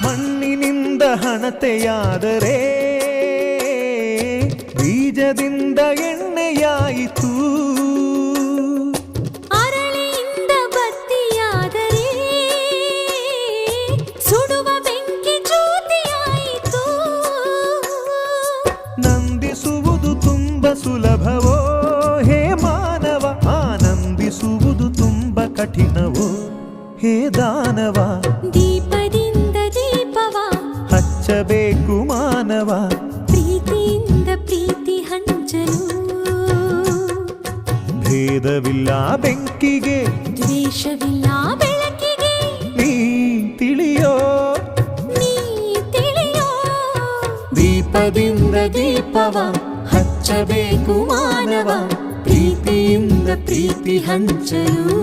ಮಣ್ಣಿನಿಂದ ಹಣತೆಯಾದರೆ ಬೀಜದಿಂದ ಎಣ್ಣೆಯಾಯಿತು. ಅರಳಿಯಿಂದ ಬತ್ತಿಯಾದರೆ ಸುಡುವ ಬೆಂಕಿ ಜ್ಯೋತಿಯಾಯಿತು. ನಂದಿಸುವುದು ತುಂಬ ಸುಲಭವೋ ಹೇ ಮಾನವ, ಆನಂದಿಸುವುದು ತುಂಬ ಕಠಿಣವೋ ಹೇ ದಾನವ. ದೀಪದಿಂದ ದೀಪವ ಹಚ್ಚಬೇಕು ಮಾನವ, ಪ್ರೀತಿಯಿಂದ ಪ್ರೀತಿ ಹಂಚಲು. ಭೇದವಿಲ್ಲ ಬೆಂಕಿಗೆ, ದ್ವೇಷವಿಲ್ಲ ಬೆಳಕಿಗೆ. ನೀ ತಿಳಿಯೋ, ನೀ ತಿಳಿಯೋ. ದೀಪದಿಂದ ದೀಪವ ಹಚ್ಚಬೇಕು ಮಾನವ, ಪ್ರೀತಿಯಿಂದ ಪ್ರೀತಿ ಹಂಚಲು.